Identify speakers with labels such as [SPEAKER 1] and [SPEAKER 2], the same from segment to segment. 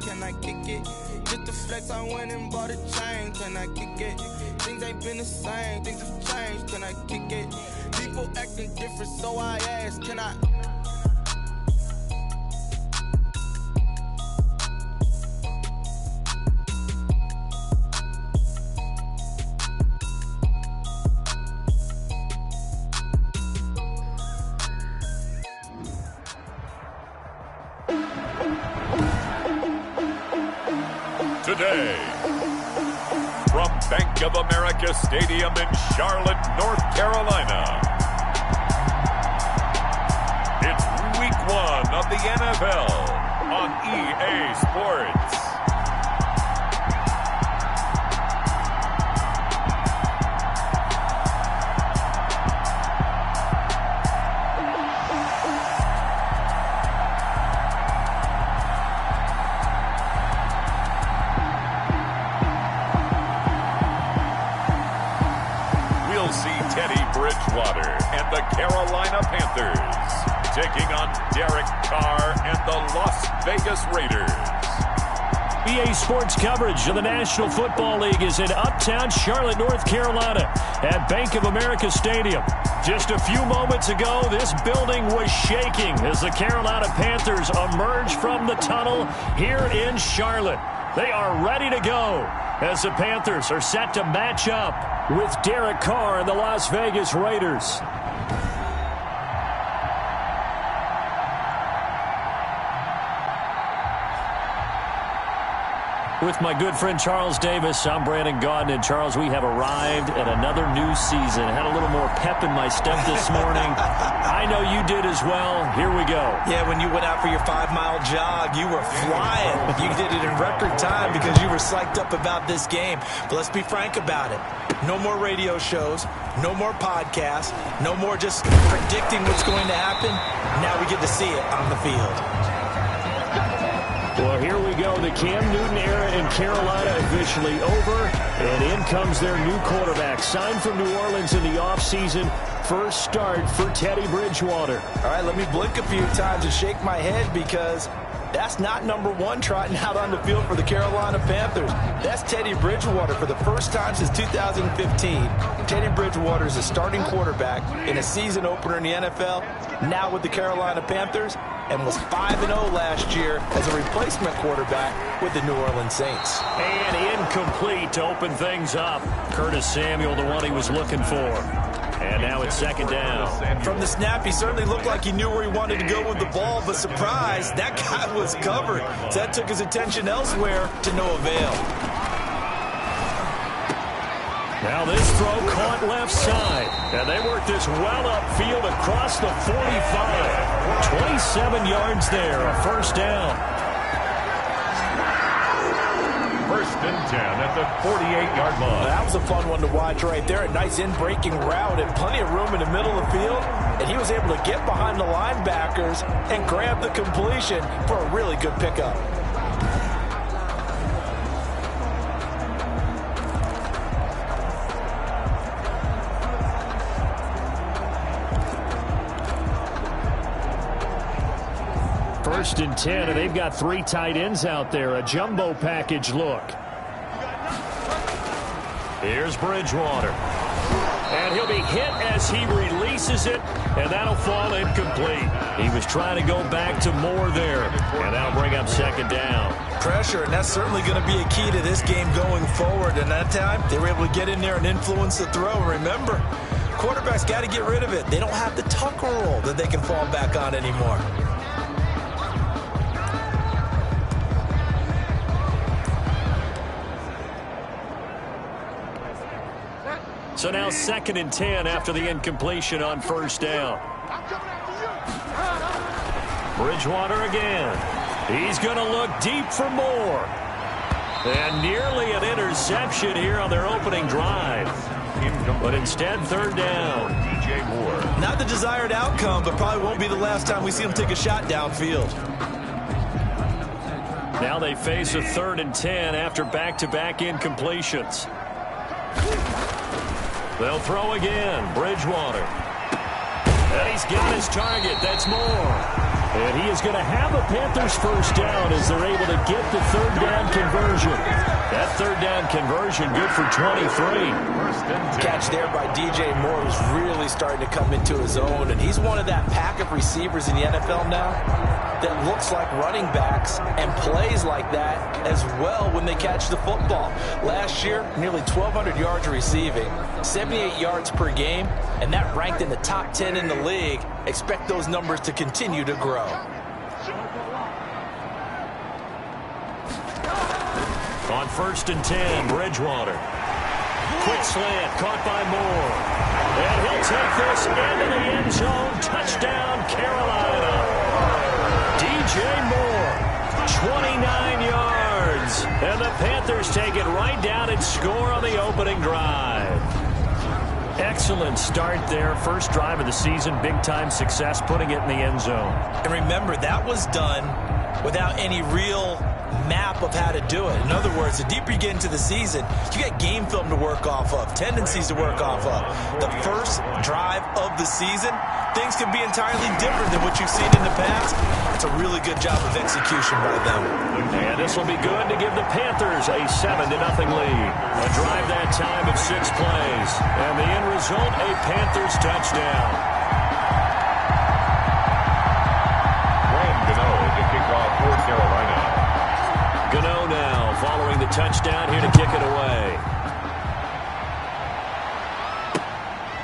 [SPEAKER 1] can I kick it? Just the flex, I went and bought a chain, can I kick it? Things ain't been the same, things have changed, can I kick it? People acting different, so I ask, can I?
[SPEAKER 2] Today, from Bank of America Stadium in Charlotte, North Carolina, it's Week 1 of the NFL on EA Sports. Bridgewater and the Carolina Panthers taking on Derek Carr and the Las Vegas Raiders.
[SPEAKER 3] EA Sports coverage of the National Football League is in uptown Charlotte, North Carolina at Bank of America Stadium. Just a few moments ago, this building was shaking as the Carolina Panthers emerge from the tunnel here in Charlotte. They are ready to go as the Panthers are set to match up with Derek Carr and the Las Vegas Raiders. With my good friend Charles Davis, I'm Brandon Gaudin. And Charles, we have arrived at another new season. Had a little more pep in my step this morning. I know you did as well. Here we go.
[SPEAKER 4] Yeah, when you went out for your 5-mile jog, you were flying. You did it in record time because you were psyched up about this game. But let's be frank about it. No more radio shows, no more podcasts, no more just predicting what's going to happen. Now we get to see it on the field.
[SPEAKER 3] Well, here we go. The Cam Newton era in Carolina officially over, and in comes their new quarterback. Signed from New Orleans in the offseason. First start for Teddy Bridgewater.
[SPEAKER 4] All right, let me blink a few times and shake my head because that's not number one trotting out on the field for the Carolina Panthers. That's Teddy Bridgewater for the first time since 2015. Teddy Bridgewater is a starting quarterback in a season opener in the NFL, now with the Carolina Panthers, and was 5-0 last year as a replacement quarterback with the New Orleans Saints.
[SPEAKER 3] And incomplete to open things up. Curtis Samuel, the one he was looking for. And now it's second down.
[SPEAKER 4] From the snap, he certainly looked like he knew where he wanted to go with the ball, but surprise, that guy was covered. So that took his attention elsewhere to no avail.
[SPEAKER 3] Now this throw caught left side. And they work this well upfield across the 45. 27 yards there, a first down.
[SPEAKER 2] First and 10 at the 48-yard line.
[SPEAKER 4] That was a fun one to watch right there. A nice in-breaking route and plenty of room in the middle of the field. And he was able to get behind the linebackers and grab the completion for a really good pickup.
[SPEAKER 3] First and 10, and they've got 3 tight ends out there. A jumbo package look. Here's Bridgewater. And he'll be hit as he releases it, and that'll fall incomplete. He was trying to go back to Moore there, and that'll bring up second down.
[SPEAKER 4] Pressure, and that's certainly going to be a key to this game going forward. And that time, they were able to get in there and influence the throw. And remember, quarterbacks got to get rid of it. They don't have the tuck roll that they can fall back on anymore.
[SPEAKER 3] So now second and 10 after the incompletion on first down. Bridgewater again. He's going to look deep for more. And nearly an interception here on their opening drive. But instead, third down.
[SPEAKER 2] DJ Moore.
[SPEAKER 4] Not the desired outcome, but probably won't be the last time we see him take a shot downfield.
[SPEAKER 3] Now they face a third and 10 after back-to-back incompletions. They'll throw again. Bridgewater. And he's got his target. That's Moore. And he is going to have a Panthers first down as they're able to get the third down conversion. That third down conversion good for 23.
[SPEAKER 4] Catch there by DJ Moore, who's really starting to come into his own. And he's one of that pack of receivers in the NFL now that looks like running backs and plays like that as well when they catch the football. Last year, nearly 1,200 yards receiving, 78 yards per game, and that ranked in the top 10 in the league. Expect those numbers to continue to grow.
[SPEAKER 3] On 1st and 10, Bridgewater. Quick slant, caught by Moore. And he'll take this into the end zone. Touchdown, Carolina. DJ Moore, 29 yards. And the Panthers take it right down and score on the opening drive. Excellent start there. First drive of the season, big-time success, putting it in the end zone.
[SPEAKER 4] And remember, that was done without any real map of how to do it. In other words, the deeper you get into the season, you got game film to work off of, tendencies to work off of. The first drive of the season, things can be entirely different than what you've seen in the past. It's a really good job of execution by them.
[SPEAKER 3] And this will be good to give the Panthers a 7-0 lead. A drive that time of 6 plays. And the end result, a Panthers touchdown.
[SPEAKER 2] Ryan Gano to kick off for Carolina.
[SPEAKER 3] Gano now following the touchdown here to kick it away.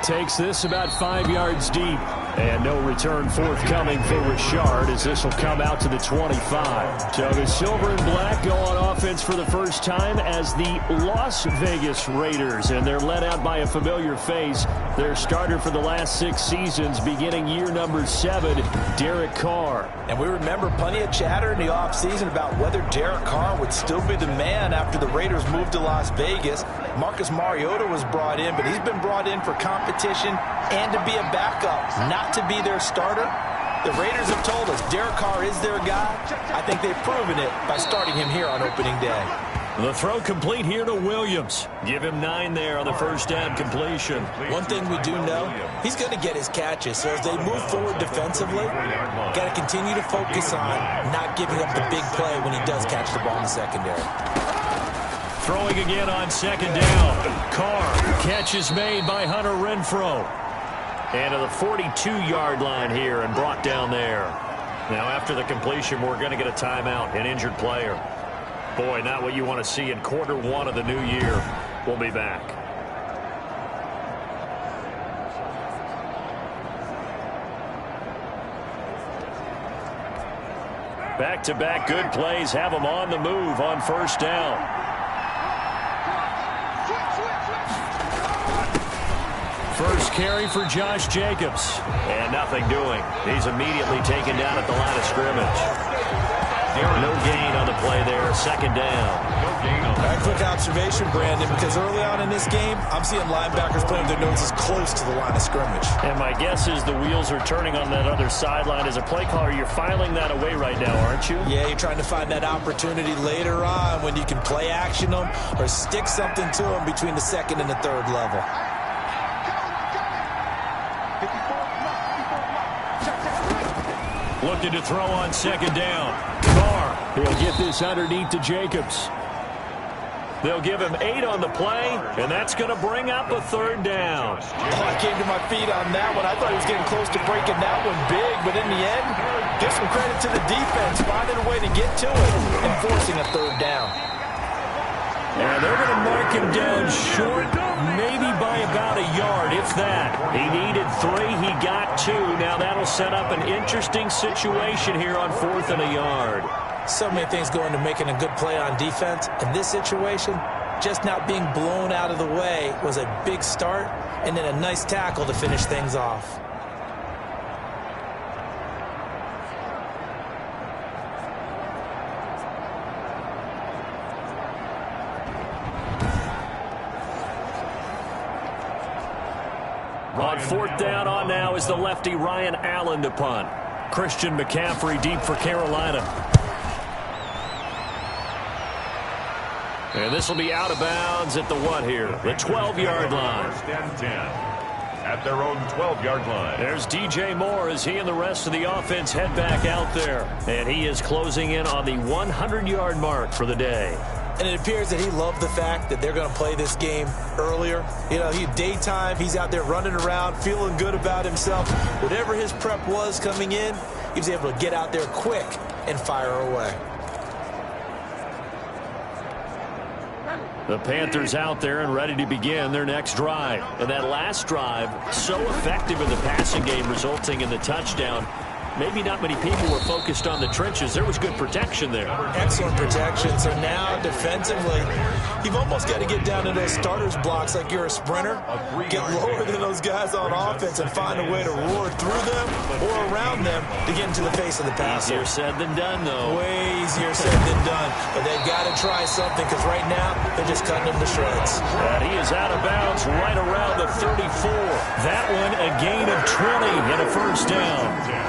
[SPEAKER 3] Takes this about 5 yards deep. And no return forthcoming for Richard as this will come out to the 25. So the silver and black go on offense for the first time as the Las Vegas Raiders. And they're led out by a familiar face. Their starter for the last 6 seasons, beginning year number 7, Derek Carr.
[SPEAKER 4] And we remember plenty of chatter in the offseason about whether Derek Carr would still be the man after the Raiders moved to Las Vegas. Marcus Mariota was brought in, but he's been brought in for competition and to be a backup, not to be their starter. The Raiders have told us Derek Carr is their guy. I think they've proven it by starting him here on opening day.
[SPEAKER 3] The throw complete here to Williams. Give him 9 there on the first down completion.
[SPEAKER 4] One thing we do know, he's going to get his catches. So as they move forward defensively, got to continue to focus on not giving up the big play when he does catch the ball in the secondary.
[SPEAKER 3] Throwing again on 2nd down. Carr, catch is made by Hunter Renfrow. And to the 42-yard line here and brought down there. Now after the completion, we're going to get a timeout, an injured player. Boy, not what you want to see in quarter 1 of the new year. We'll be back. Back-to-back good plays have them on the move on 1st down. First carry for Josh Jacobs. And nothing doing. He's immediately taken down at the line of scrimmage. No gain on the play there. 2nd down.
[SPEAKER 4] A quick observation, Brandon, because early on in this game, I'm seeing linebackers playing their noses close to the line of scrimmage.
[SPEAKER 3] And my guess is the wheels are turning on that other sideline. As a play caller, you're filing that away right now, aren't you?
[SPEAKER 4] Yeah, you're trying to find that opportunity later on when you can play action them or stick something to them between the 2nd and the 3rd level.
[SPEAKER 3] Looking to throw on 2nd down. Carr, he'll get this underneath to Jacobs. They'll give him 8 on the play, and that's going to bring up a 3rd down.
[SPEAKER 4] Oh, I came to my feet on that one. I thought he was getting close to breaking that one big, but in the end, give some credit to the defense, finding a way to get to it and forcing a 3rd down.
[SPEAKER 3] And they're going to mark him down short, maybe by about a yard, if that. He needed 3, he got 2. Now that'll set up an interesting situation here on 4th and a yard.
[SPEAKER 4] So many things go into making a good play on defense. In this situation, just not being blown out of the way was a big start, and then a nice tackle to finish things off.
[SPEAKER 3] On 4th down, on now is the lefty Ryan Allen to punt. Christian McCaffrey deep for Carolina. And this will be out of bounds at the what here? The 12-yard line.
[SPEAKER 2] at their own 12-yard line.
[SPEAKER 3] There's DJ Moore as he and the rest of the offense head back out there. And he is closing in on the 100-yard mark for the day.
[SPEAKER 4] And it appears that he loved the fact that they're going to play this game earlier. You know, daytime, he's out there running around, feeling good about himself. Whatever his prep was coming in, he was able to get out there quick and fire away.
[SPEAKER 3] The Panthers out there and ready to begin their next drive. And that last drive, so effective in the passing game, resulting in the touchdown. Maybe not many people were focused on the trenches. There was good protection there.
[SPEAKER 4] Excellent protection. So now defensively, you've almost got to get down to those starters blocks like you're a sprinter. Get lower than those guys on offense and find a way to roar through them or around them to get into the face of the passer.
[SPEAKER 3] Easier said than done, though.
[SPEAKER 4] Way easier said than done. But they've got to try something because right now they're just cutting them to shreds.
[SPEAKER 3] And he is out of bounds right around the 34. That one a gain of 20 and a first down.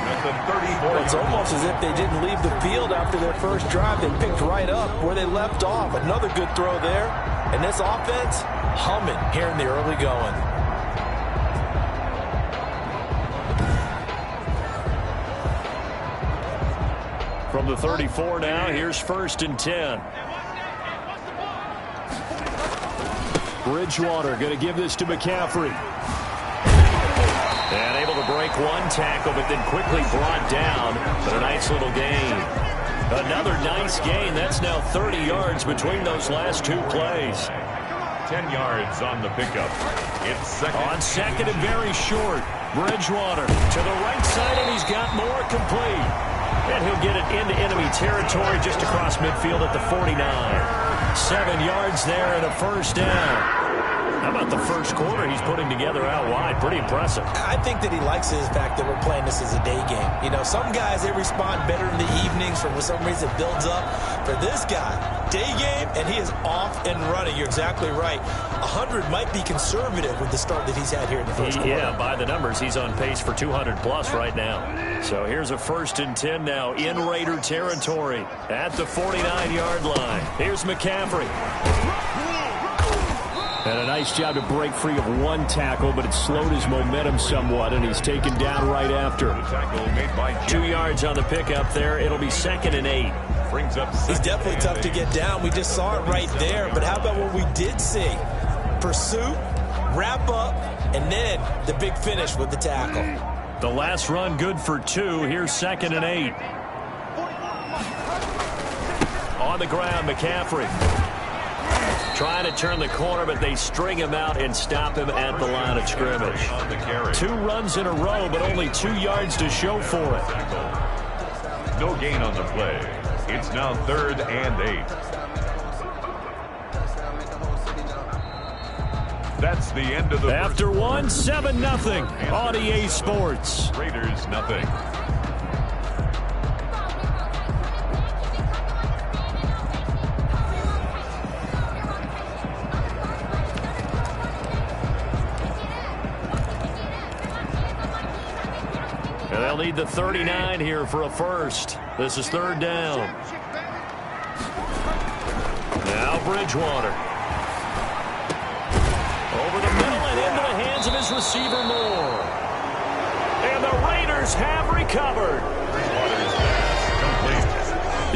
[SPEAKER 4] It's almost as if they didn't leave the field after their first drive. They picked right up where they left off. Another good throw there. And this offense humming here in the early going.
[SPEAKER 3] From the 34 now, here's 1st and 10. Bridgewater going to give this to McCaffrey. And able to break one tackle, but then quickly brought down. But a nice little gain. Another nice gain. That's now 30 yards between those last two plays.
[SPEAKER 2] 10 yards on the pickup. It's second.
[SPEAKER 3] On second and very short. Bridgewater to the right side, and he's got more complete. And he'll get it into enemy territory just across midfield at the 49. 7 yards there and a first down. How about the first quarter he's putting together out wide? Pretty impressive.
[SPEAKER 4] I think that he likes the fact that we're playing this as a day game. You know, some guys, they respond better in the evenings for some reason it builds up. For this guy, day game, and he is off and running. You're exactly right. 100 might be conservative with the start that he's had here in the first quarter.
[SPEAKER 3] Yeah, by the numbers, he's on pace for 200-plus right now. So here's a 1st and 10 now in Raider territory at the 49-yard line. Here's McCaffrey. And a nice job to break free of one tackle, but it slowed his momentum somewhat, and he's taken down right after. 2 yards on the pickup there. It'll be 2nd and 8.
[SPEAKER 4] He's definitely tough to get down. We just saw it right there. But how about what we did see? Pursuit, wrap up, and then the big finish with the tackle.
[SPEAKER 3] The last run good for 2. Here's 2nd and 8. On the ground, McCaffrey. Trying to turn the corner, but they string him out and stop him at the line of scrimmage. 2 runs in a row, but only 2 yards to show for it.
[SPEAKER 2] No gain on the play. It's now 3rd and 8. That's the end of the
[SPEAKER 3] After one, 7-0 on EA Sports.
[SPEAKER 2] Raiders nothing.
[SPEAKER 3] And they'll need the 39 here for a first. This is 3rd down. Now Bridgewater. Over the middle and into the hands of his receiver Moore. And the Raiders have recovered.
[SPEAKER 2] Bridgewater's pass complete.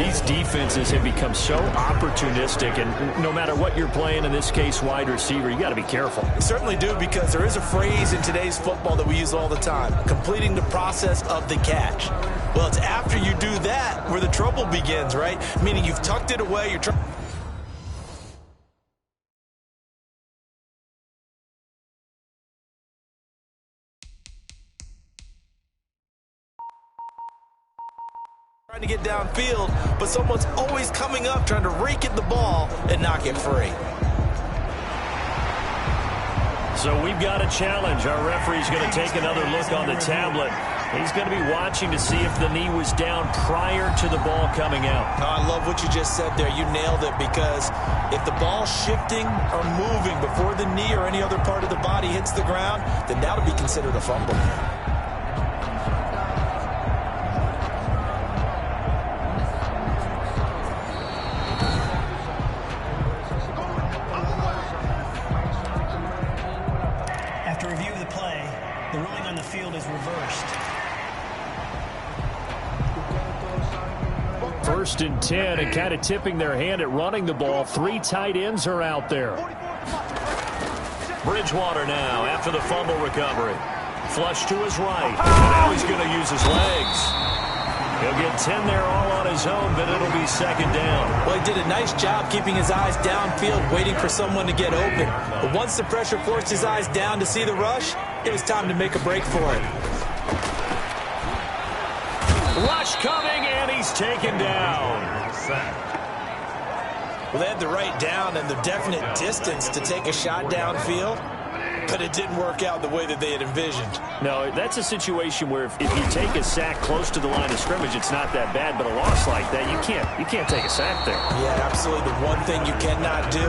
[SPEAKER 3] These defenses have become so opportunistic, and no matter what you're playing, in this case wide receiver, you got to be careful.
[SPEAKER 4] You certainly do, because there is a phrase in today's football that we use all the time: completing the process of the catch. Well, it's after you do that where the trouble begins, right? Meaning you've tucked it away, you're trying to get downfield, but someone's always coming up trying to rake at the ball and knock it free.
[SPEAKER 3] So we've got a challenge. Our referee's going to take another look on the tablet. He's going to be watching to see if the knee was down prior to the ball coming out.
[SPEAKER 4] Oh, I love what you just said there. You nailed it, because if the ball's shifting or moving before the knee or any other part of the body hits the ground, then that'll be considered a fumble.
[SPEAKER 5] After review of the play,
[SPEAKER 3] 1st and 10 and kind of tipping their hand at running the ball. 3 tight ends are out there. Bridgewater now after the fumble recovery. Flush to his right. And now he's going to use his legs. He'll get 10 there all on his own, but it'll be 2nd down.
[SPEAKER 4] Well, he did a nice job keeping his eyes downfield, waiting for someone to get open. But once the pressure forced his eyes down to see the rush, it was time to make a break for it.
[SPEAKER 3] Rush coming, and he's taken down.
[SPEAKER 4] Well, they had the right down and the definite distance to take a shot downfield, but it didn't work out the way that they had envisioned.
[SPEAKER 3] No, that's a situation where if you take a sack close to the line of scrimmage, it's not that bad, but a loss like that, you can't take a sack there.
[SPEAKER 4] Yeah, absolutely. The one thing you cannot do,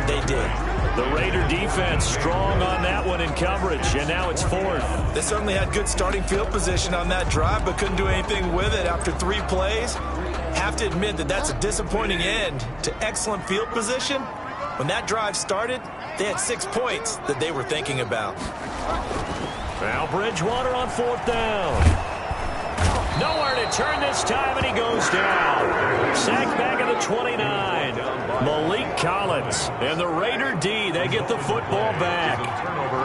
[SPEAKER 4] they did.
[SPEAKER 3] The Raider defense strong on that one in coverage, and now it's 4th.
[SPEAKER 4] They certainly had good starting field position on that drive, but couldn't do anything with it after 3 plays. Have to admit that that's a disappointing end to excellent field position. When that drive started, they had 6 points that they were thinking about.
[SPEAKER 3] Now Bridgewater on 4th down. Nowhere to turn this time, and he goes down. Sacked back at the 29. Malik Collins and the Raider D, they get the football back.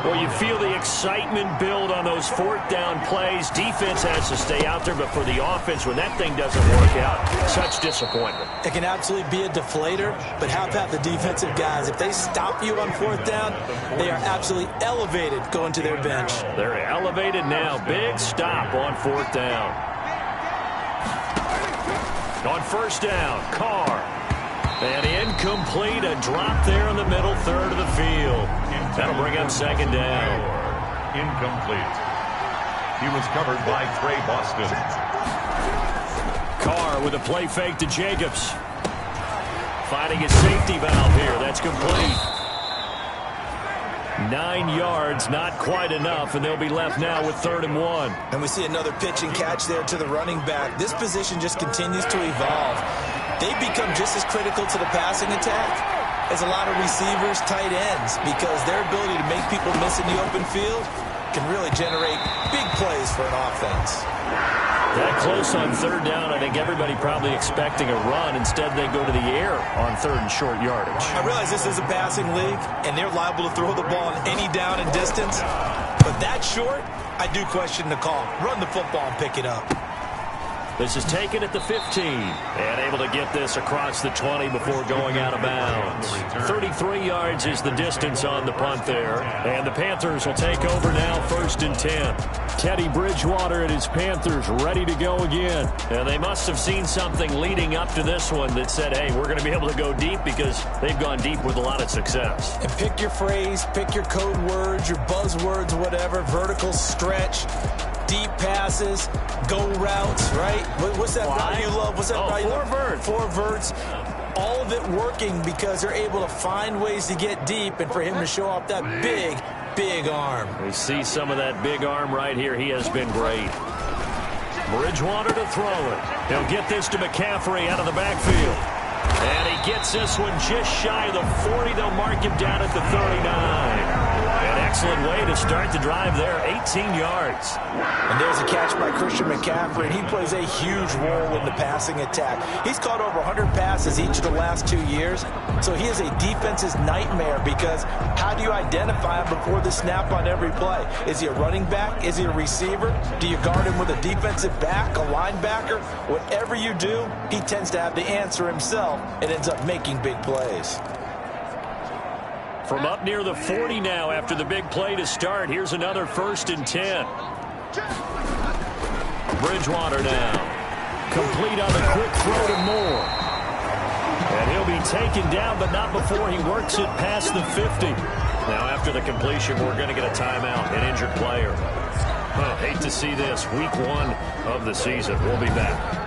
[SPEAKER 3] Well, you feel the excitement build on those 4th down plays. Defense has to stay out there, but for the offense, when that thing doesn't work out, such disappointment.
[SPEAKER 4] It can absolutely be a deflator, but how about the defensive guys? If they stop you on 4th down, they are absolutely elevated going to their bench.
[SPEAKER 3] They're elevated now. Big stop on 4th down. On 1st down, Carr. And incomplete, a drop there in the middle third of the field. That'll bring up 2nd down.
[SPEAKER 2] Incomplete. He was covered by Trey Boston.
[SPEAKER 3] Carr with a play fake to Jacobs. Finding his safety valve here. That's complete. 9 yards, not quite enough, and they'll be left now with 3rd and 1.
[SPEAKER 4] And we see another pitch and catch there to the running back. This position just continues to evolve. They've become just as critical to the passing attack as a lot of receivers, tight ends, because their ability to make people miss in the open field can really generate big plays for an offense.
[SPEAKER 3] That close on 3rd down, I think everybody probably expecting a run. Instead, they go to the air on 3rd and short yardage.
[SPEAKER 4] I realize this is a passing league, and they're liable to throw the ball on any down and distance. But that short, I do question the call. Run the football and pick it up.
[SPEAKER 3] This is taken at the 15 and able to get this across the 20 before going out of bounds. 33 yards is the distance on the punt there. And the Panthers will take over now 1st and 10. Teddy Bridgewater and his Panthers ready to go again. And they must have seen something leading up to this one that said, hey, we're going to be able to go deep because they've gone deep with a lot of success.
[SPEAKER 4] And pick your phrase, pick your code words, your buzzwords, whatever, vertical stretch, deep passes, go routes, right? What's that route you love? What's that route you love?
[SPEAKER 3] 4 verts.
[SPEAKER 4] 4 verts. All of it working because they're able to find ways to get deep and for him to show off that big arm.
[SPEAKER 3] We see some of that big arm right here. He has been great. Bridgewater to throw it. He'll get this to McCaffrey out of the backfield. And he gets this one just shy of the 40. They'll mark him down at the 39. An excellent way to start the drive there, 18 yards.
[SPEAKER 4] And there's a catch by Christian McCaffrey, and he plays a huge role in the passing attack. He's caught over 100 passes each of the last 2 years, so he is a defense's nightmare because how do you identify him before the snap on every play? Is he a running back? Is he a receiver? Do you guard him with a defensive back, a linebacker? Whatever you do, he tends to have the answer himself and ends up making big plays.
[SPEAKER 3] From up near the 40 now after the big play to start. Here's another 1st and 10. Bridgewater now. Complete on the quick throw to Moore. And he'll be taken down, but not before he works it past the 50. Now after the completion, we're going to get a timeout, an injured player. Hate to see this. Week 1 of the season. We'll be back.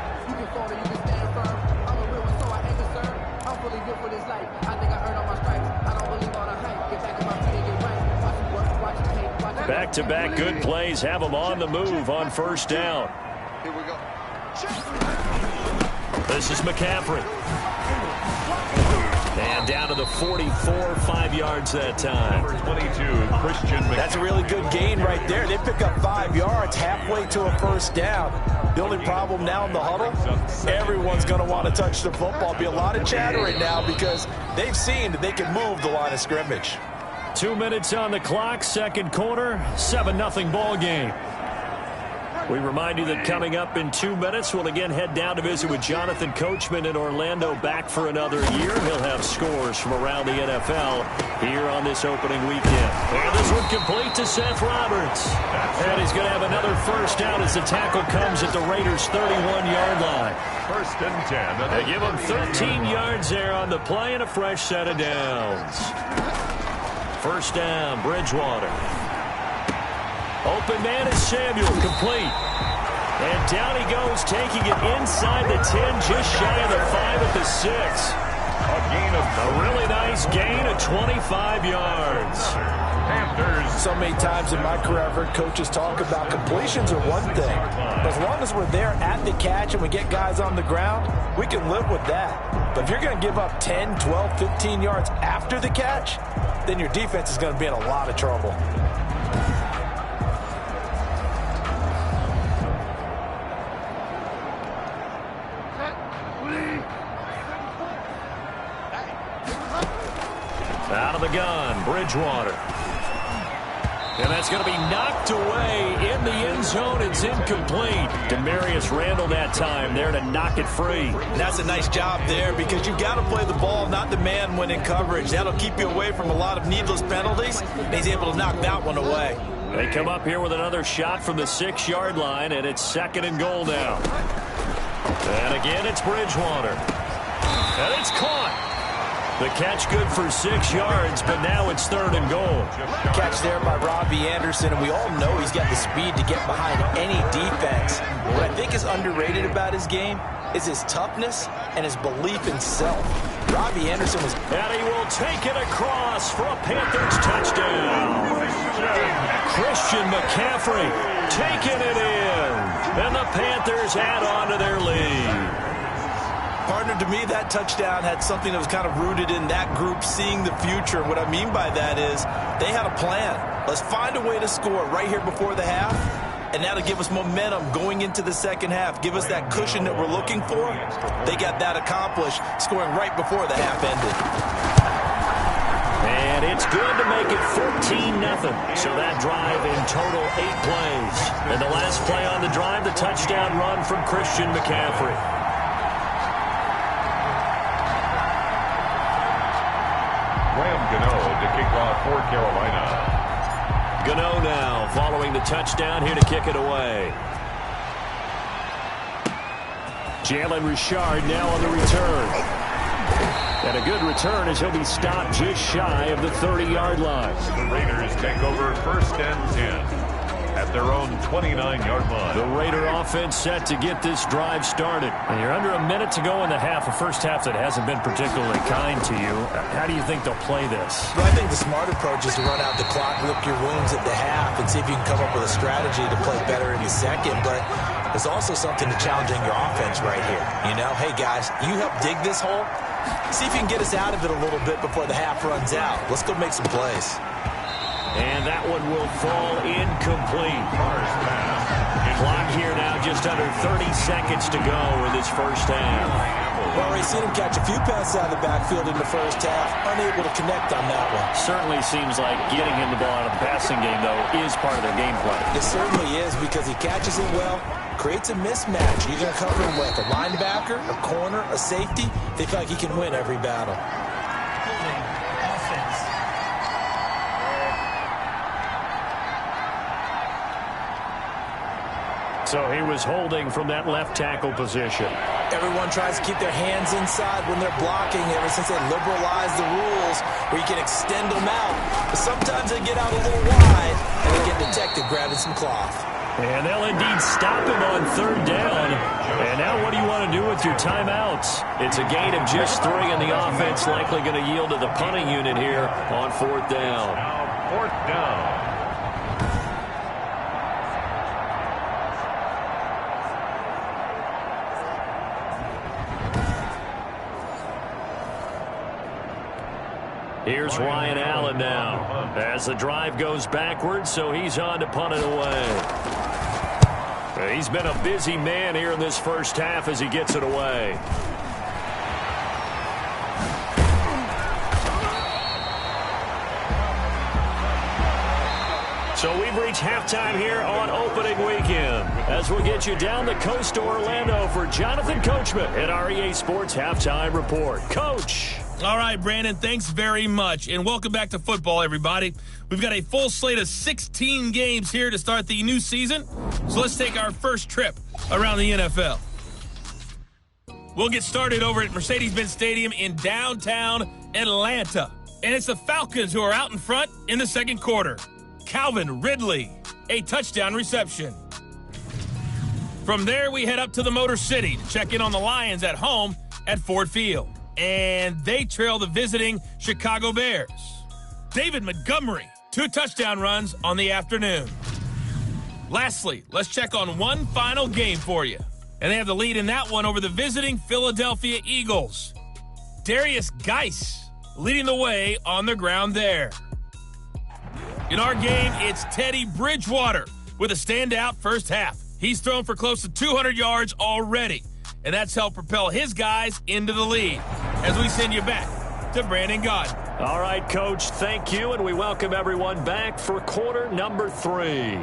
[SPEAKER 3] Back-to-back good plays have them on the move on 1st down.
[SPEAKER 1] Here we go.
[SPEAKER 3] This is McCaffrey. And down to the 44, 5 yards that time.
[SPEAKER 2] Number 22, Christian McCaffrey.
[SPEAKER 4] That's a really good gain right there. They pick up 5 yards halfway to a 1st down. The only problem now in the huddle, everyone's going to want to touch the football. Be a lot of chatter right now because they've seen that they can move the line of scrimmage.
[SPEAKER 3] 2 minutes on the clock, second quarter, 7-0 ball game. We remind you that coming up in 2 minutes, we'll again head down to visit with Jonathan Coachman in Orlando, back for another year. He'll have scores from around the NFL here on this opening weekend. And this one complete to Seth Roberts. And he's going to have another first down as the tackle comes at the Raiders' 31-yard line.
[SPEAKER 2] First and 10.
[SPEAKER 3] They give him 13 yards there on the play and a fresh set of downs. First down, Bridgewater. Open man is Samuel, complete. And down he goes, taking it inside the 10, just shy of the 5 at the 6.
[SPEAKER 2] A gain of
[SPEAKER 3] A really nice gain of 25 yards.
[SPEAKER 2] Panthers.
[SPEAKER 4] So many times in my career, I've heard coaches talk about completions are one thing. But as long as we're there at the catch and we get guys on the ground, we can live with that. But if you're going to give up 10, 12, 15 yards after the catch, then your defense is going to be in a lot of trouble.
[SPEAKER 3] Out of the gun, Bridgewater. And that's going to be knocked away in the end zone. It's incomplete. Demarius Randall that time there to knock it free.
[SPEAKER 4] And that's a nice job there because you've got to play the ball, not the man when in coverage. That'll keep you away from a lot of needless penalties. And he's able to knock that one away.
[SPEAKER 3] They come up here with another shot from the 6-yard line, and it's 2nd and goal now. And again, it's Bridgewater. And it's caught. The catch good for 6 yards, but now it's 3rd and goal.
[SPEAKER 4] Catch there by Robbie Anderson, and we all know he's got the speed to get behind any defense. What I think is underrated about his game is his toughness and his belief in self. Robbie Anderson was...
[SPEAKER 3] And he will take it across for a Panthers touchdown. Christian McCaffrey taking it in. And the Panthers add on to their lead.
[SPEAKER 4] Partner, to me, that touchdown had something that was kind of rooted in that group seeing the future. What I mean by that is they had a plan. Let's find a way to score right here before the half, and that'll give us momentum going into the second half. Give us that cushion that we're looking for. They got that accomplished, scoring right before the half ended.
[SPEAKER 3] And it's good to make it 14-0. So that drive in total 8 plays. And the last play on the drive, the touchdown run from Christian McCaffrey.
[SPEAKER 2] To kick off for Carolina.
[SPEAKER 3] Gano now following the touchdown here to kick it away. Jalen Richard now on the return. And a good return as he'll be stopped just shy of the 30-yard line.
[SPEAKER 2] The Raiders take over 1st and 10 at their own 29-yard line.
[SPEAKER 3] The Raider offense set to get this drive started. And you're under a minute to go in the half, a first half that hasn't been particularly kind to you. How do you think they'll play this?
[SPEAKER 4] Well, I think the smart approach is to run out the clock, lick your wounds at the half, and see if you can come up with a strategy to play better in the second. But there's also something to challenging your offense right here. You know, hey, guys, you help dig this hole. See if you can get us out of it a little bit before the half runs out. Let's go make some plays.
[SPEAKER 3] And that one will fall incomplete. Clock here now, just under 30 seconds to go in this first half.
[SPEAKER 4] Well, we've seen him catch a few passes out of the backfield in the first half, unable to connect on that one.
[SPEAKER 3] Certainly seems like getting him the ball out of the passing game, though, is part of their game plan.
[SPEAKER 4] It certainly is because he catches it well, creates a mismatch. You're going to cover him with a linebacker, a corner, a safety. They feel like he can win every battle.
[SPEAKER 3] So he was holding from that left tackle position.
[SPEAKER 4] Everyone tries to keep their hands inside when they're blocking ever since they liberalized the rules where you can extend them out. But sometimes they get out a little wide and they get detected grabbing some cloth.
[SPEAKER 3] And they'll indeed stop him on 3rd down. And now what do you want to do with your timeouts? It's a gain of just 3, and the offense likely going to yield to the punting unit here on 4th down.
[SPEAKER 2] Now 4th down.
[SPEAKER 3] Here's Ryan Allen now as the drive goes backwards, so he's on to punt it away. He's been a busy man here in this first half as he gets it away. So we've reached halftime here on opening weekend as we'll get you down the coast to Orlando for Jonathan Coachman at our EA Sports Halftime Report. Coach.
[SPEAKER 5] All right, Brandon, thanks very much. And welcome back to football, everybody. We've got a full slate of 16 games here to start the new season. So let's take our first trip around the NFL. We'll get started over at Mercedes-Benz Stadium in downtown Atlanta. And it's the Falcons who are out in front in the second quarter. Calvin Ridley, a touchdown reception. From there, we head up to the Motor City to check in on the Lions at home at Ford Field. And they trail the visiting Chicago Bears. David Montgomery, 2 touchdown runs on the afternoon. Lastly, let's check on one final game for you. And they have the lead in that one over the visiting Philadelphia Eagles. Darius Geis leading the way on the ground there. In our game, it's Teddy Bridgewater with a standout first half. He's thrown for close to 200 yards already, and that's helped propel his guys into the lead. As we send you back to Brandon Gaudin.
[SPEAKER 3] All right, Coach, thank you, and we welcome everyone back for quarter number 3.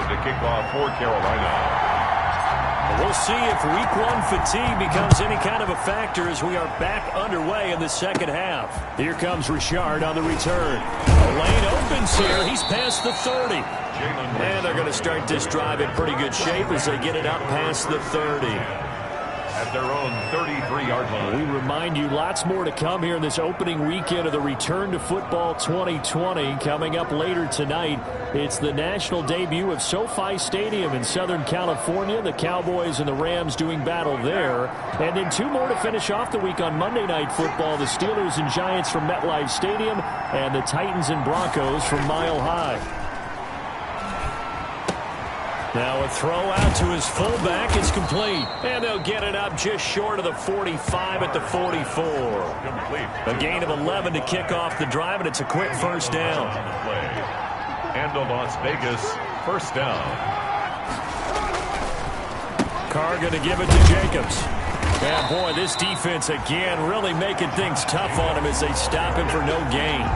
[SPEAKER 2] To kick off for Carolina.
[SPEAKER 3] We'll see if week 1 fatigue becomes any kind of a factor as we are back underway in the second half. Here comes Richard on the return. A lane opens here. He's past the 30. And they're going to start this drive in pretty good shape as they get it up past the 30.
[SPEAKER 2] At their own 33-yard line.
[SPEAKER 3] We remind you lots more to come here in this opening weekend of the Return to Football 2020. Coming up later tonight, it's the national debut of SoFi Stadium in Southern California. The Cowboys and the Rams doing battle there. And then 2 more to finish off the week on Monday Night Football. The Steelers and Giants from MetLife Stadium and the Titans and Broncos from Mile High. Now a throw out to his fullback. It's complete. And they'll get it up just short of the 45 at the 44. A gain of 11 to kick off the drive, and it's a quick first down.
[SPEAKER 2] And a Las Vegas first down.
[SPEAKER 3] Carr going to give it to Jacobs. And boy, this defense again really making things tough on him as they stop him for no gain.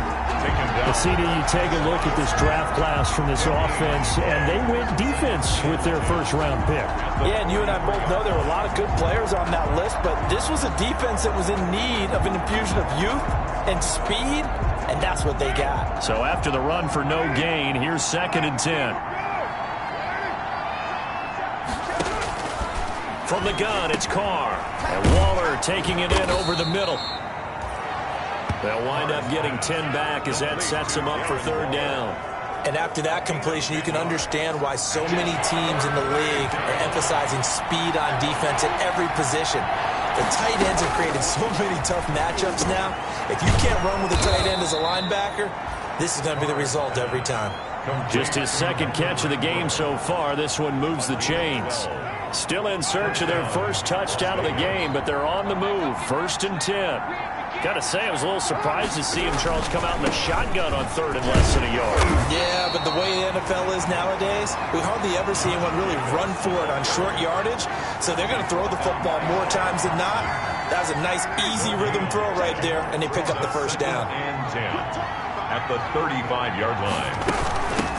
[SPEAKER 6] But CD, you take a look at this draft class from this offense, and they went defense with their first-round pick.
[SPEAKER 4] Yeah, and you and I both know there were a lot of good players on that list, but this was a defense that was in need of an infusion of youth and speed, and that's what they got.
[SPEAKER 3] So after the run for no gain, here's 2nd and 10. From the gun, it's Carr. And Waller taking it in over the middle. They'll wind up getting 10 back as that sets them up for 3rd down.
[SPEAKER 4] And after that completion, you can understand why so many teams in the league are emphasizing speed on defense at every position. The tight ends have created so many tough matchups now. If you can't run with a tight end as a linebacker, this is going to be the result every time.
[SPEAKER 3] Just his 2nd catch of the game so far. This one moves the chains. Still in search of their first touchdown of the game, but they're on the move. 1st and 10. Gotta say, I was a little surprised to see him, Charles, come out in the shotgun on 3rd and less than a yard.
[SPEAKER 4] Yeah, but the way the NFL is nowadays, we hardly ever see anyone really run for it on short yardage. So they're going to throw the football more times than not. That was a nice, easy rhythm throw right there, and they pick up the first down.
[SPEAKER 2] And 10 at the 35-yard line.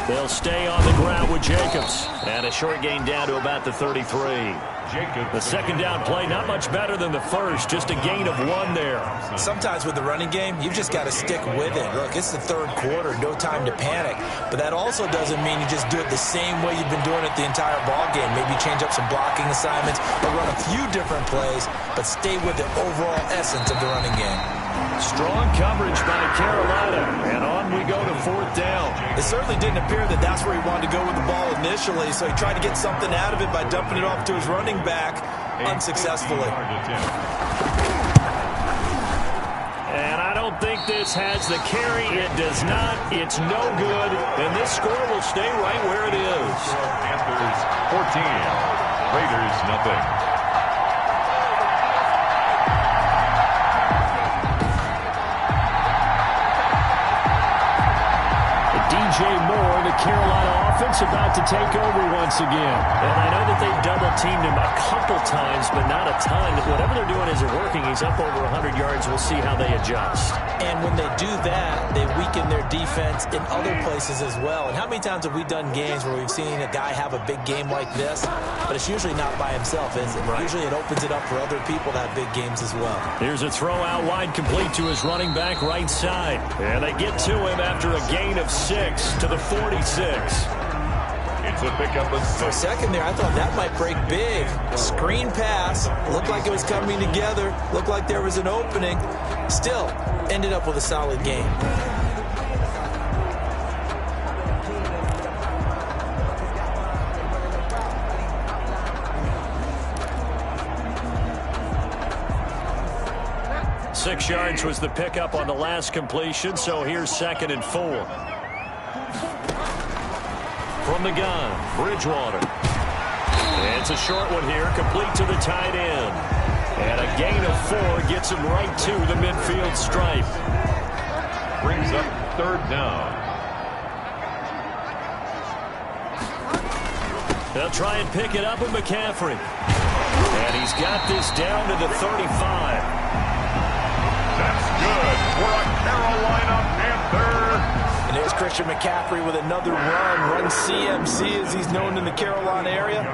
[SPEAKER 3] They'll stay on the ground with Jacobs. And a short gain down to about the 33. The 2nd down play, not much better than the first, just a gain of 1 there.
[SPEAKER 4] Sometimes with the running game, you've just got to stick with it. Look, it's the 3rd quarter, no time to panic. But that also doesn't mean you just do it the same way you've been doing it the entire ball game. Maybe change up some blocking assignments or run a few different plays, but stay with the overall essence of the running game.
[SPEAKER 3] Strong coverage by Carolina, and on we go to 4th down.
[SPEAKER 4] It certainly didn't appear that that's where he wanted to go with the ball initially, so he tried to get something out of it by dumping it off to his running back unsuccessfully.
[SPEAKER 3] And I don't think this has the carry. It does not. It's no good, and this score will stay right where it is.
[SPEAKER 2] Panthers 14, Raiders nothing.
[SPEAKER 6] DJ Moore, the Carolina offense about to take over once again.
[SPEAKER 3] And I know that they've double-teamed him a couple times, but not a ton. Whatever they're doing isn't working. He's up over 100 yards. We'll see how they adjust.
[SPEAKER 4] And when they do that, they weaken their defense in other places as well. And how many times have we done games where we've seen a guy have a big game like this, but it's usually not by himself, is it? Right. Usually it opens it up for other people to have big games as well.
[SPEAKER 3] Here's a throw out wide, complete to his running back right side. And they get to him after a gain of 6 to the 46.
[SPEAKER 2] It's a pickup of 6.
[SPEAKER 4] For a second there, I thought that might break big. Screen pass. Looked like it was coming together. Looked like there was an opening. Still, ended up with a solid game.
[SPEAKER 3] Six yards was the pickup on the last completion, so here's 2nd and 4. From the gun, Bridgewater. It's a short one here, complete to the tight end. And a gain of 4 gets him right to the midfield stripe.
[SPEAKER 2] Brings up 3rd down.
[SPEAKER 3] They'll try and pick it up with McCaffrey. And he's got this down to the 35.
[SPEAKER 2] That's good for a Carolina Panther.
[SPEAKER 4] And there's Christian McCaffrey with another run CMC as he's known in the Carolina area.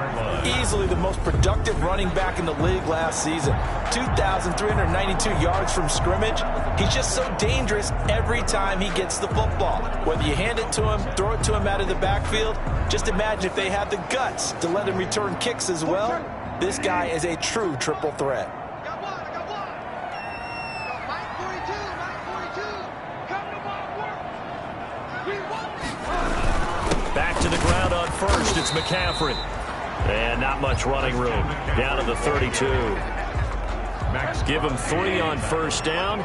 [SPEAKER 4] Easily the most productive running back in the league last season. 2,392 yards from scrimmage. He's just so dangerous every time he gets the football. Whether you hand it to him, throw it to him out of the backfield, just imagine if they had the guts to let him return kicks as well. This guy is a true triple threat.
[SPEAKER 3] Back to the ground on first, it's McCaffrey. And not much running room. Down to the 32. Give him 3 on first down.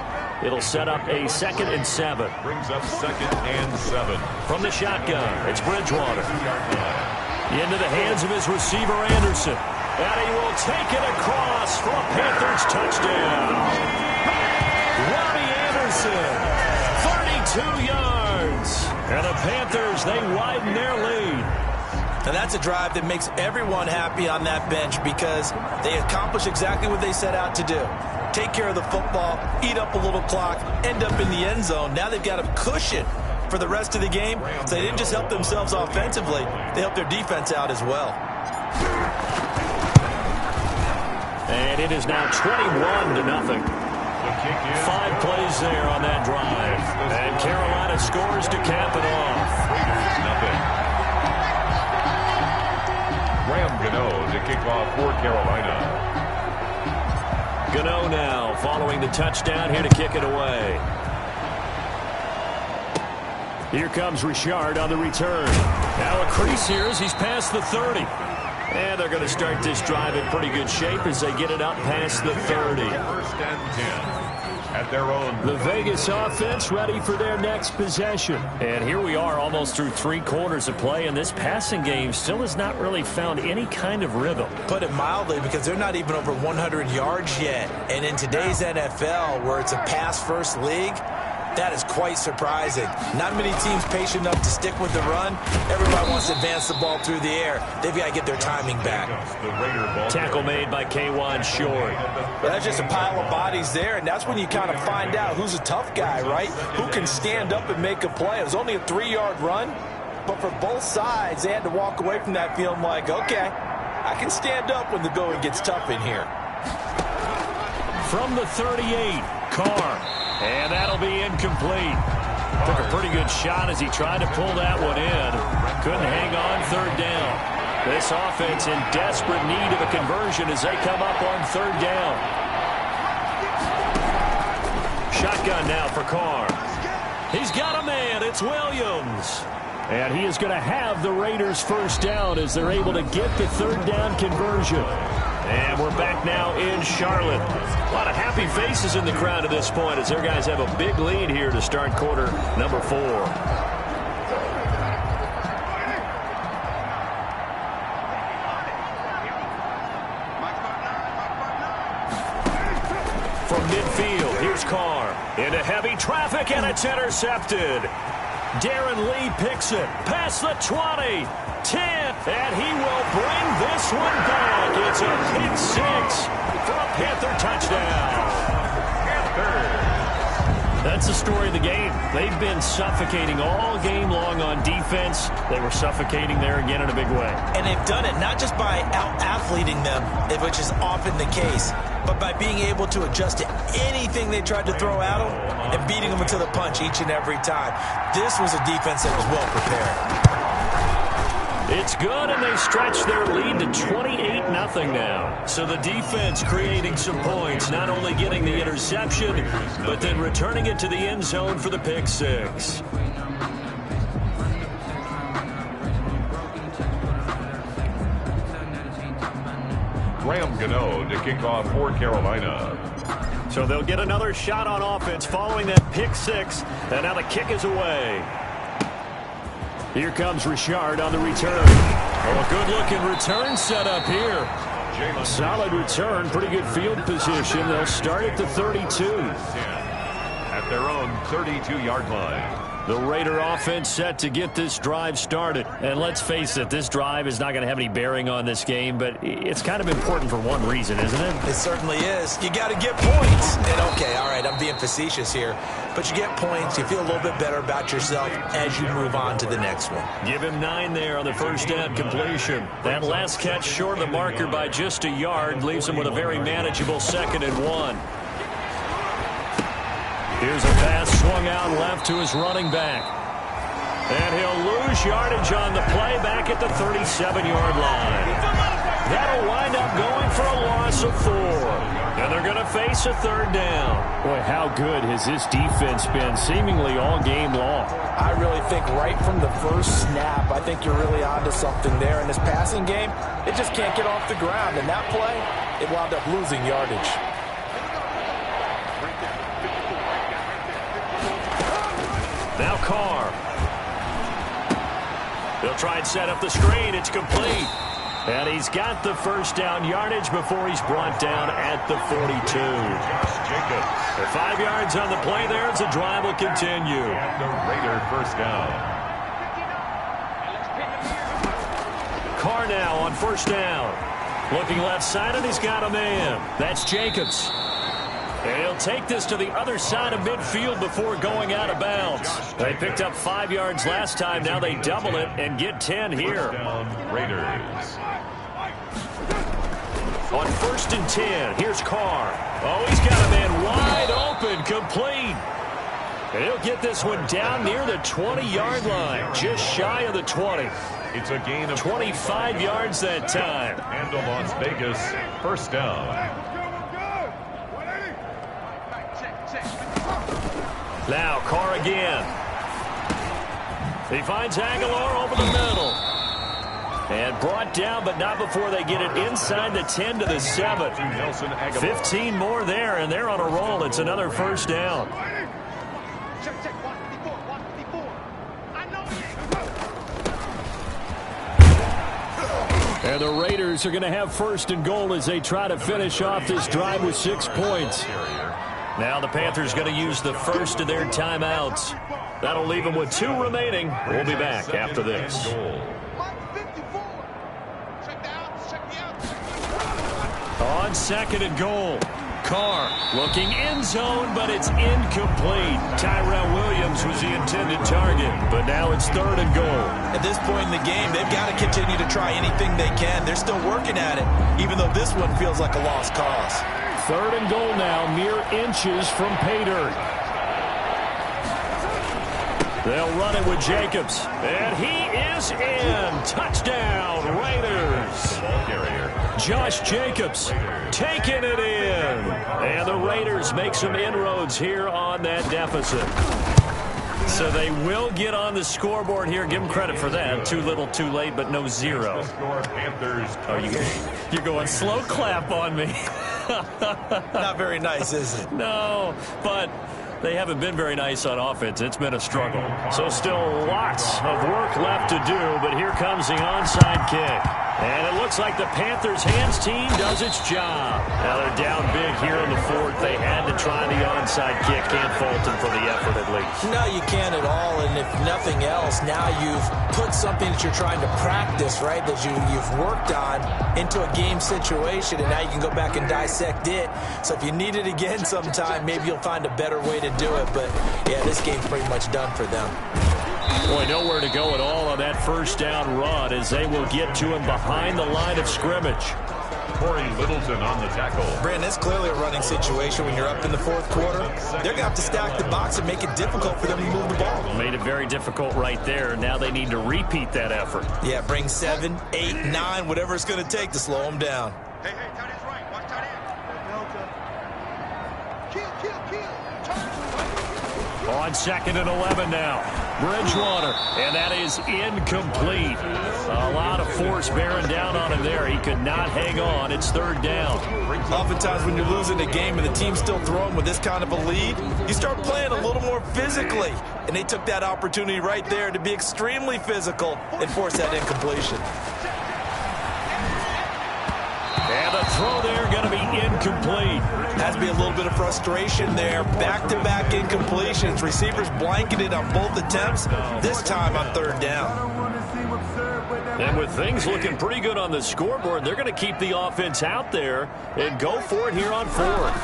[SPEAKER 3] It'll set up a 2nd and 7.
[SPEAKER 2] Brings up 2nd and 7.
[SPEAKER 3] From the shotgun, it's Bridgewater. Into the hands of his receiver, Anderson. And he will take it across for a Panthers touchdown. Robbie Anderson, 32 yards. And the Panthers, they widen their lead.
[SPEAKER 4] And that's a drive that makes everyone happy on that bench because they accomplish exactly what they set out to do. Take care of the football, eat up a little clock, end up in the end zone. Now they've got a cushion for the rest of the game. So they didn't just help themselves offensively, they helped their defense out as well.
[SPEAKER 3] And it is now 21-0. 5 plays there on that drive. And Carolina scores to cap it off.
[SPEAKER 2] Raiders nothing. Graham Gano to kick off for Carolina.
[SPEAKER 3] Gano now following the touchdown here to kick it away. Here comes Richard on the return. Now a crease here as he's past the 30. And they're going to start this drive in pretty good shape as they get it up past the 30.
[SPEAKER 2] 1st and 10 at their own.
[SPEAKER 3] The Vegas offense ready for their next possession. And here we are almost through 3 quarters of play, and this passing game still has not really found any kind of rhythm.
[SPEAKER 4] Put it mildly, because they're not even over 100 yards yet. And in today's NFL, where it's a pass-first league, that is quite surprising. Not many teams patient enough to stick with the run. Everybody wants to advance the ball through the air. They've got to get their timing back.
[SPEAKER 3] Tackle made by K'Wan Short.
[SPEAKER 4] But that's just a pile of bodies there, and that's when you kind of find out who's a tough guy, right? Who can stand up and make a play. It was only a 3-yard run, but for both sides, they had to walk away from that feeling like, okay, I can stand up when the going gets tough in here.
[SPEAKER 3] From the 38, Carr. And that'll be incomplete. Took a pretty good shot as he tried to pull that one in. Couldn't hang on 3rd down. This offense in desperate need of a conversion as they come up on 3rd down. Shotgun now for Carr. He's got a man. It's Williams. And he is going to have the Raiders 1st down as they're able to get the 3rd down conversion. And we're back now in Charlotte. A lot of happy faces in the crowd at this point as their guys have a big lead here to start quarter number 4. From midfield, here's Carr. Into heavy traffic, and it's intercepted. Darren Lee picks it. Past the 20. 10. And he will bring this one back. It's a pick six for a Panther touchdown. That's the story of the game. They've been suffocating all game long on defense. They were suffocating there again in a big way.
[SPEAKER 4] And they've done it not just by out-athleting them, which is often the case, but by being able to adjust to anything they tried to throw at them and beating them to the punch each and every time. This was a defense that was well prepared.
[SPEAKER 3] It's good, and they stretch their lead to 28-0 now. So the defense creating some points, not only getting the interception, but then returning it to the end zone for the pick six.
[SPEAKER 2] Graham Gano to kick off for Carolina.
[SPEAKER 3] So they'll get another shot on offense following that pick six, and now the kick is away. Here comes Richard on the return. Oh, a good-looking return set up here. Solid return, pretty good field position. They'll start at the 32.
[SPEAKER 2] At their own 32-yard line.
[SPEAKER 3] The Raider offense set to get this drive started. And let's face it, this drive is not going to have any bearing on this game, but it's kind of important for one reason, isn't it?
[SPEAKER 4] It certainly is. You got to get points. And okay, all right, I'm being facetious here, but you get points, you feel a little bit better about yourself as you move on to the next one.
[SPEAKER 3] Give him 9 there on the first down completion. That last catch short of the marker by just a yard leaves him with a very manageable 2nd and 1. Here's a pass swung out left to his running back. And he'll lose yardage on the play back at the 37-yard line. That'll wind up going for a loss of 4. And they're going to face a 3rd down. Boy, how good has this defense been seemingly all game long?
[SPEAKER 4] I really think right from the first snap, I think you're really onto something there. In this passing game, it just can't get off the ground. And that play, it wound up losing yardage.
[SPEAKER 3] Now Carr. They'll try and set up the screen. It's complete. And he's got the first down yardage before he's brought down at the 42. The 5 yards on the play there as the drive will continue.
[SPEAKER 2] The Raider first down.
[SPEAKER 3] Carr now on first down. Looking left side, and he's got a man. That's Jacobs. And he'll take this to the other side of midfield before going out of bounds. They picked up 5 yards last time. Now they double it and get 10 here.
[SPEAKER 2] Raiders.
[SPEAKER 3] On 1st and 10, here's Carr. Oh, he's got a man wide open, complete. And he'll get this one down near the 20-yard line, just shy of the 20.
[SPEAKER 2] It's a gain of
[SPEAKER 3] 25 yards that time.
[SPEAKER 2] And a Las Vegas first down.
[SPEAKER 3] Now Carr again. He finds Aguilar over the middle. And brought down, but not before they get it inside the 10 to the 7. 15 more there, and they're on a roll. It's another first down. And the Raiders are going to have 1st and goal as they try to finish off this drive with 6 points. Now the Panthers going to use the first of their timeouts. That'll leave them with 2 remaining. We'll be back after this. On 2nd and goal. Carr looking end zone, but it's incomplete. Tyrell Williams was the intended target, but now it's 3rd and goal.
[SPEAKER 4] At this point in the game, they've got to continue to try anything they can. They're still working at it, even though this one feels like a lost cause.
[SPEAKER 3] 3rd and goal now, mere inches from pay dirt. They'll run it with Jacobs, and he is in. Touchdown, Raiders. Josh Jacobs taking it in. And the Raiders make some inroads here on that deficit. So they will get on the scoreboard here. Give them credit for that. Too little, too late, but no 0. Oh, you're going slow clap on me.
[SPEAKER 4] Not very nice, is it?
[SPEAKER 3] No, but they haven't been very nice on offense. It's been a struggle. So still lots of work left to do, but here comes the onside kick. And it looks like the Panthers' hands team does its job. Now they're down big here in the 4th. They had to try the onside kick. Can't fault them for the effort at least.
[SPEAKER 4] No, you can't at all. And if nothing else, now you've put something that you're trying to practice, right, that you've worked on into a game situation, and now you can go back and dissect it. So if you need it again sometime, maybe you'll find a better way to do it. But, yeah, this game's pretty much done for them.
[SPEAKER 3] Boy, nowhere to go at all on that first down run as they will get to him behind the line of scrimmage.
[SPEAKER 2] Corey Littleton on the tackle.
[SPEAKER 4] Brandon, it's clearly a running situation when you're up in the fourth quarter. They're going to have to stack the box and make it difficult for them to move the ball.
[SPEAKER 3] Made it very difficult right there. Now they need to repeat that effort.
[SPEAKER 4] Yeah, bring 7, 8, 9, whatever it's going to take to slow them down.
[SPEAKER 1] Hey, tight end's right. Watch tight end. Kill.
[SPEAKER 3] On 2nd and 11 now. Bridgewater, and that is incomplete. A lot of force bearing down on him there. He could not hang on. It's 3rd down.
[SPEAKER 4] Oftentimes when you're losing a game and the team's still throwing with this kind of a lead, you start playing a little more physically. And they took that opportunity right there to be extremely physical and force that incompletion.
[SPEAKER 3] And the throw there going to be incomplete.
[SPEAKER 4] Has to be a little bit of frustration there. Back-to-back incompletions. Receivers blanketed on both attempts, this time on 3rd down.
[SPEAKER 3] And with things looking pretty good on the scoreboard, they're going to keep the offense out there and go for it here on 4th.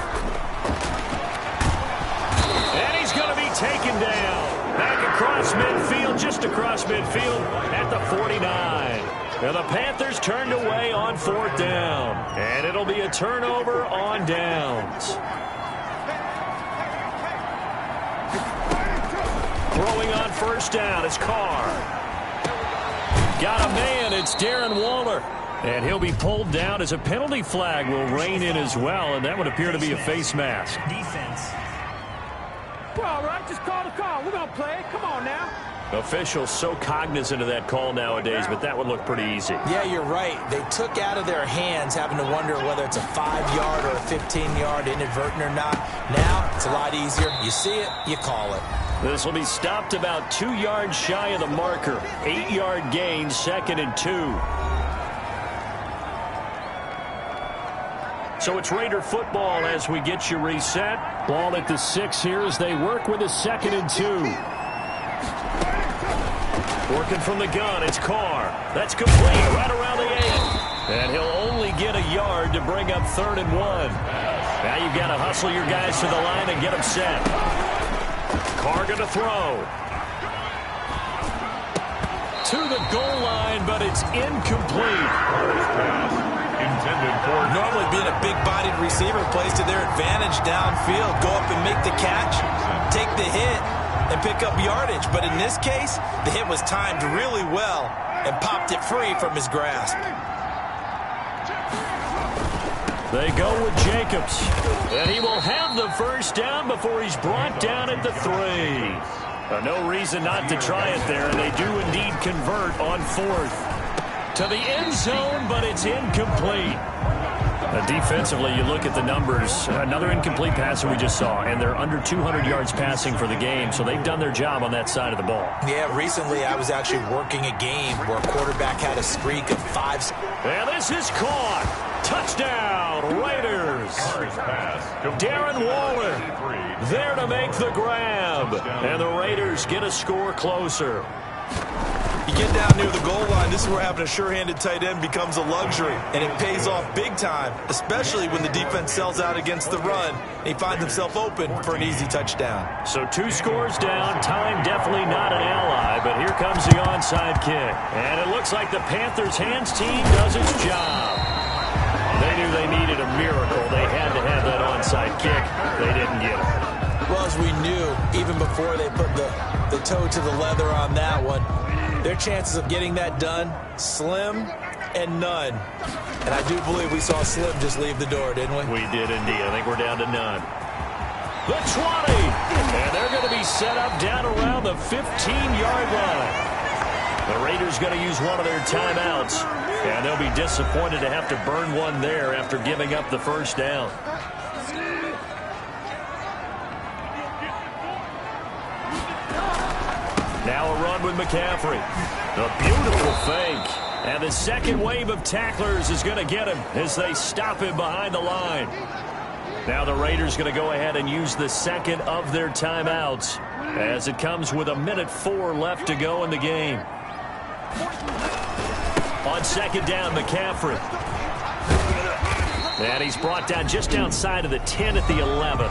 [SPEAKER 3] And he's going to be taken down. Back across midfield, just across midfield at the 49. And the Panthers turned away on 4th down. And it'll be a turnover on downs. Throwing on 1st down is Carr. Got a man, it's Darren Waller. And he'll be pulled down as a penalty flag will rein in as well. And that would appear to be a face mask.
[SPEAKER 7] Defense. We're all right, just call the call. We're going to play it. Come on now.
[SPEAKER 3] Officials so cognizant of that call nowadays, but that would look pretty easy.
[SPEAKER 4] Yeah, you're right. They took out of their hands having to wonder whether it's a 5-yard or a 15-yard inadvertent or not. Now, it's a lot easier. You see it, you call it.
[SPEAKER 3] This will be stopped about 2 yards shy of the marker. 8-yard gain, 2nd and 2. So it's Raider football as we get you reset. Ball at the 6 here as they work with a 2nd and 2. Working from the gun, it's Carr. That's complete, right around the 8. And he'll only get a yard to bring up 3rd and 1. Now you've got to hustle your guys to the line and get them set. Carr going to throw. To the goal line, but it's incomplete.
[SPEAKER 2] Intended for
[SPEAKER 4] normally being a big-bodied receiver plays to their advantage downfield. Go up and make the catch, take the hit, and pick up yardage. But in this case, the hit was timed really well and popped it free from his grasp.
[SPEAKER 3] They go with Jacobs. And he will have the 1st down before he's brought down at the 3. No reason not to try it there, and they do indeed convert on 4th. To the end zone, but it's incomplete. Defensively, you look at the numbers. Another incomplete pass that we just saw, and they're under 200 yards passing for the game, so they've done their job on that side of the ball.
[SPEAKER 4] Yeah, recently I was actually working a game where a quarterback had a streak of 5.
[SPEAKER 3] And this is caught. Touchdown, Raiders. Darren Waller there to make the grab. And the Raiders get a score closer.
[SPEAKER 4] You get down near the goal line, this is where having a sure-handed tight end becomes a luxury, and it pays off big time, especially when the defense sells out against the run, and he finds himself open for an easy touchdown.
[SPEAKER 3] So 2 scores down, time definitely not an ally, but here comes the onside kick. And it looks like the Panthers' hands team does its job. They knew they needed a miracle. They had to have that onside kick. They didn't get it.
[SPEAKER 4] Well, as we knew, even before they put the toe to the leather on that one, their chances of getting that done, slim and none. And I do believe we saw Slim just leave the door, didn't we?
[SPEAKER 3] We did indeed. I think we're down to none. The 20. And they're going to be set up down around the 15-yard line. The Raiders going to use one of their timeouts. And they'll be disappointed to have to burn one there after giving up the 1st down. Now a run with McCaffrey. A beautiful fake. And the second wave of tacklers is going to get him as they stop him behind the line. Now the Raiders going to go ahead and use the second of their timeouts as it comes with 1:04 left to go in the game. On second down, McCaffrey. And he's brought down just outside of the 10 at the 11.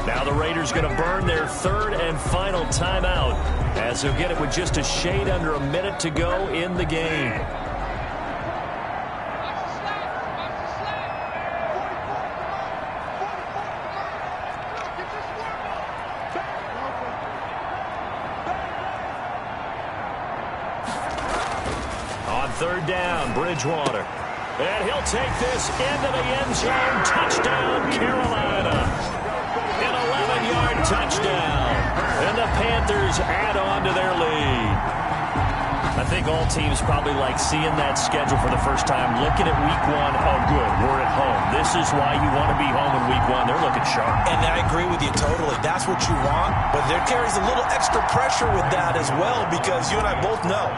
[SPEAKER 3] Now the Raiders going to burn their third and final timeout as they'll get it with just a shade under a minute to go in the game. On third down, Bridgewater. And he'll take this into the end zone. Touchdown, Carolina. An 11-yard touchdown. And the Panthers add on to their lead. I think all teams probably like seeing that schedule for the first time, looking at week one. Oh, good, we're at home. This is why you want to be home in week one. They're looking sharp.
[SPEAKER 4] And I agree with you totally. That's what you want. But there carries a little extra pressure with that as well, because you and I both know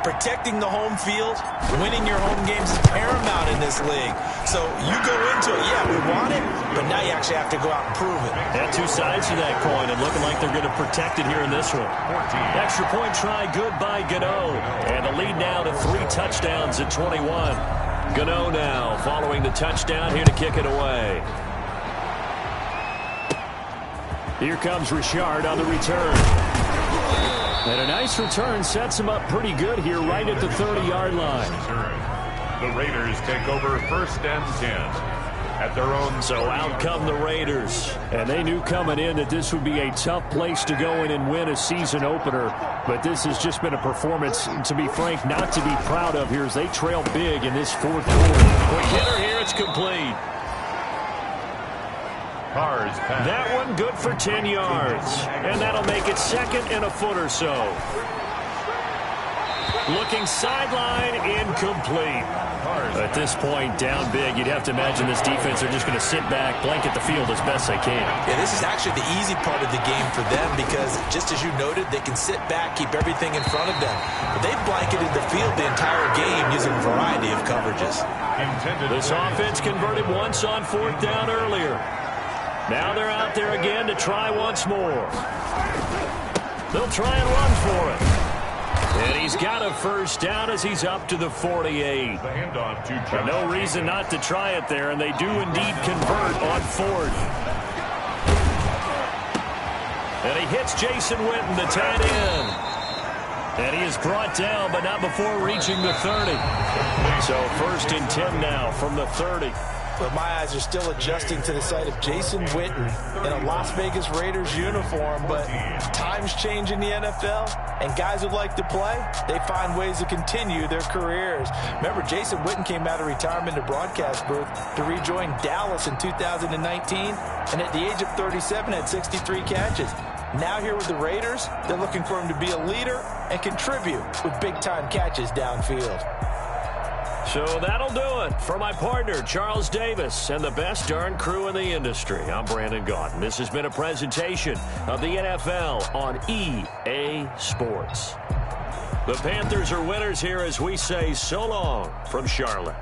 [SPEAKER 4] protecting the home field, winning your home games is paramount in this league. So you go into it, yeah, we want it, but now you actually have to go out and prove it.
[SPEAKER 3] Yeah, two sides to that coin, and looking like they're going to protect it here in this one. Extra point try, good by Gano. And the lead now to 3 touchdowns at 21. Gano now following the touchdown here to kick it away. Here comes Richard on the return. And a nice return sets him up pretty good here right at the 30-yard line.
[SPEAKER 2] The Raiders take over 1st and 10 at their own.
[SPEAKER 3] So out come the Raiders. And they knew coming in that this would be a tough place to go in and win a season opener. But this has just been a performance, to be frank, not to be proud of here as they trail big in this fourth quarter. Quick hitter here, it's complete. That one good for 10 yards. And that'll make it second and a foot or so. Looking sideline, incomplete. At this point, down big, you'd have to imagine this defense are just going to sit back, blanket the field as best they can.
[SPEAKER 4] Yeah, this is actually the easy part of the game for them because, just as you noted, they can sit back, keep everything in front of them. But they've blanketed the field the entire game using a variety of coverages.
[SPEAKER 3] This offense converted once on 4th down earlier. Now they're out there again to try once more. They'll try and run for it. And he's got a first down as he's up to the 48. No reason not to try it there, and they do indeed convert on 4th. And he hits Jason Witten, the tight end. And he is brought down, but not before reaching the 30. So 1st and 10 now from the 30.
[SPEAKER 4] But my eyes are still adjusting to the sight of Jason Witten in a Las Vegas Raiders uniform. But times change in the NFL, and guys who like to play, they find ways to continue their careers. Remember, Jason Witten came out of retirement to broadcast booth to rejoin Dallas in 2019, and at the age of 37 had 63 catches. Now here with the Raiders, they're looking for him to be a leader and contribute with big-time catches downfield.
[SPEAKER 3] So that'll do it for my partner, Charles Davis, and the best darn crew in the industry. I'm Brandon Gaudin. This has been a presentation of the NFL on EA Sports. The Panthers are winners here as we say so long from Charlotte.